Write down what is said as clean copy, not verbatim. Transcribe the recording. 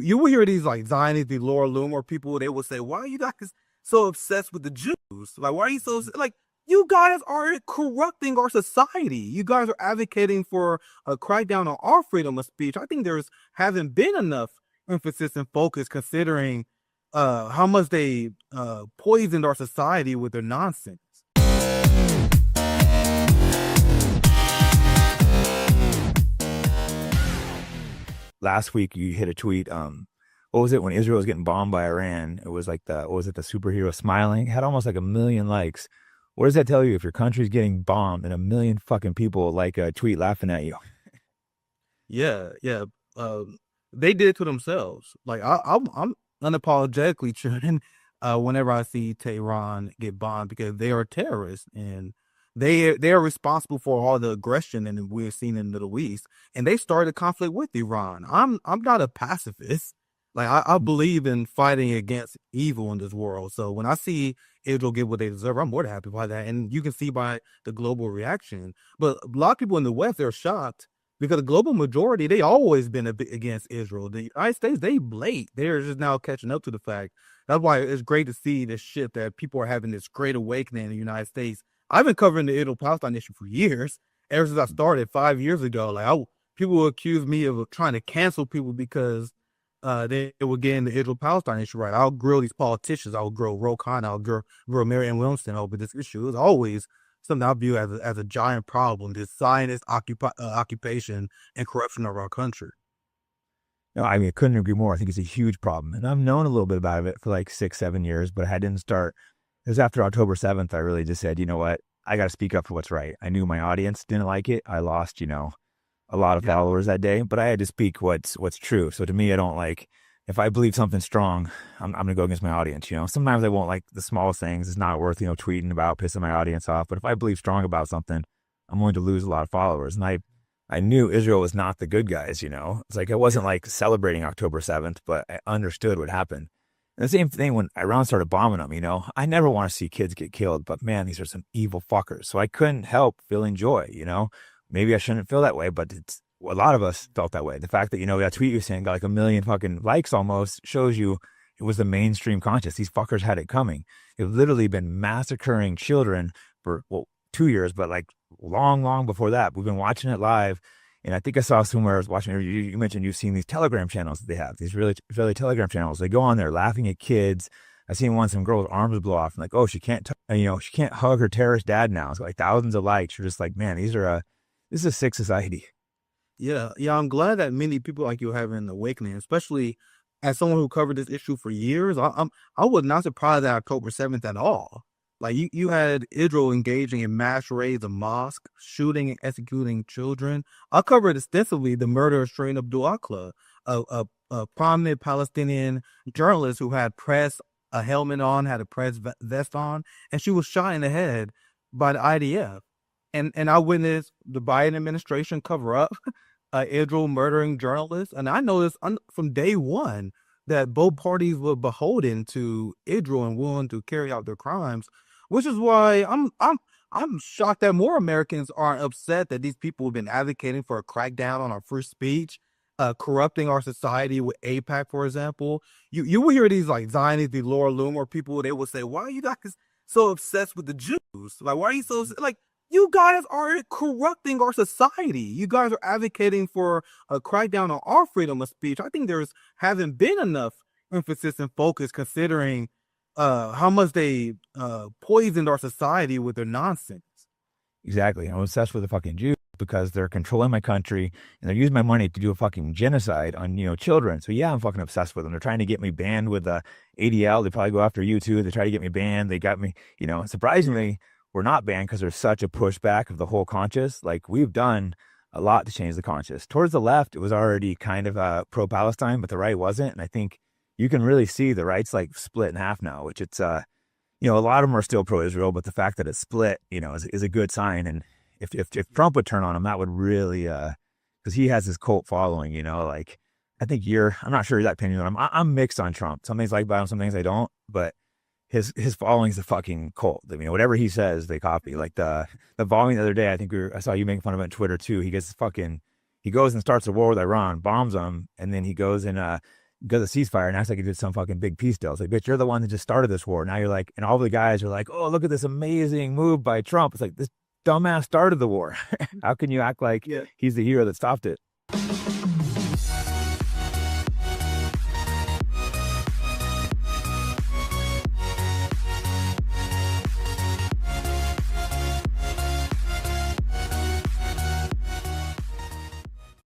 you will hear these like Zionists, the Laura Loomer people. They will say, "Why are you guys so obsessed with the Jews? Like, why are you so like?" You guys are corrupting our society. You guys are advocating for a crackdown on our freedom of speech. I think there's hasn't been enough emphasis and focus considering how much they poisoned our society with their nonsense. Last week you hit a tweet. What was it when Israel was getting bombed by Iran? It was like what was it, the superhero smiling? It had almost like 1 million likes. What does that tell you if your country's getting bombed and 1 million fucking people like a tweet laughing at you? Yeah, yeah. They did it to themselves. Like I'm unapologetically cheering whenever I see Tehran get bombed because they are terrorists and they are responsible for all the aggression and we're seeing in the Middle East. And they started a conflict with Iran. I'm not a pacifist. Like I believe in fighting against evil in this world. So when I see Israel get what they deserve, I'm more than happy by that. And you can see by the global reaction. But a lot of people in the West, they're shocked because the global majority, they always been against Israel. The United States, they blate. They're just now catching up to the fact. That's why it's great to see this shit that people are having this great awakening in the United States. I've been covering the Israel-Palestine issue for years, ever since I started 5 years ago. Like people will accuse me of trying to cancel people because they were getting the Israel-Palestine issue right. I'll grill these politicians. I'll grill Ro Khan. I'll grill Marianne Williamson over this issue. It's always something I view as a giant problem, this Zionist occupation and corruption of our country. No, I mean, I couldn't agree more. I think it's a huge problem. And I've known a little bit about it for like 6-7 years, but I didn't start. It was after October 7th. I really just said, you know what? I got to speak up for what's right. I knew my audience didn't like it. I lost, a lot of followers that day, but I had to speak what's true. So to me, I don't like, if I believe something strong, I'm going to go against my audience. Sometimes I won't like the smallest things. It's not worth, tweeting about, pissing my audience off. But if I believe strong about something, I'm going to lose a lot of followers. And I knew Israel was not the good guys, It's like, I wasn't like celebrating October 7th, but I understood what happened. And the same thing when Iran started bombing them, I never want to see kids get killed, but man, these are some evil fuckers. So I couldn't help feeling joy, Maybe I shouldn't feel that way, but a lot of us felt that way. The fact that, that tweet you're saying got like 1 million fucking likes almost shows you it was the mainstream conscious. These fuckers had it coming. They've literally been massacring children for, 2 years, but like long before that. We've been watching it live. And I think I saw somewhere I was watching, you mentioned you've seen these Telegram channels that they have, these really Telegram channels. They go on there laughing at kids. I seen some girl's arms blow off. I'm like, oh, she can't hug her terrorist dad now. It's like thousands of likes. You're just like, man, this is a sick society. Yeah. I'm glad that many people like you have an awakening, especially as someone who covered this issue for years. I was not surprised at October 7th at all. Like you had Israel engaging in mass raids of mosques, shooting and executing children. I covered extensively the murder of Shireen Abdul Akleh, a prominent Palestinian journalist who had a helmet on, had a press vest on, and she was shot in the head by the IDF. And I witnessed the Biden administration cover up Israel murdering journalists. And I noticed from day one that both parties were beholden to Israel and willing to carry out their crimes, which is why I'm shocked that more Americans aren't upset that these people have been advocating for a crackdown on our free speech, corrupting our society with AIPAC, for example. You will hear these like Zionist, the Laura Loomer people. They will say, "Why are you guys so obsessed with the Jews? Like, why are you so like?" You guys are corrupting our society. You guys are advocating for a crackdown on our freedom of speech. I think there's hasn't been enough emphasis and focus considering how much they poisoned our society with their nonsense. Exactly. I'm obsessed with the fucking Jews because they're controlling my country and they're using my money to do a fucking genocide on, children. So yeah, I'm fucking obsessed with them. They're trying to get me banned with ADL. They probably go after you too. They try to get me banned. They got me, surprisingly, we're not banned because there's such a pushback of the whole conscious. Like we've done a lot to change the conscious. Towards the left, it was already kind of pro-Palestine, but the right wasn't. And I think you can really see the right's like split in half now, which it's, a lot of them are still pro-Israel, but the fact that it's split, is a good sign. And if Trump would turn on him, that would really, because he has his cult following, like I think I'm not sure your opinion on him. I'm mixed on Trump. Some things I like about him, some things I don't, but his following is a fucking cult. I mean, whatever he says, they copy. Like the following the other day, I think I saw you making fun of it on Twitter too. He goes and starts a war with Iran, bombs them, and then he goes and does a ceasefire and acts like he did some fucking big peace deal. It's like, bitch, you're the one that just started this war. Now you're like, and all the guys are like, oh, look at this amazing move by Trump. It's like, this dumbass started the war. How can you act like he's the hero that stopped it?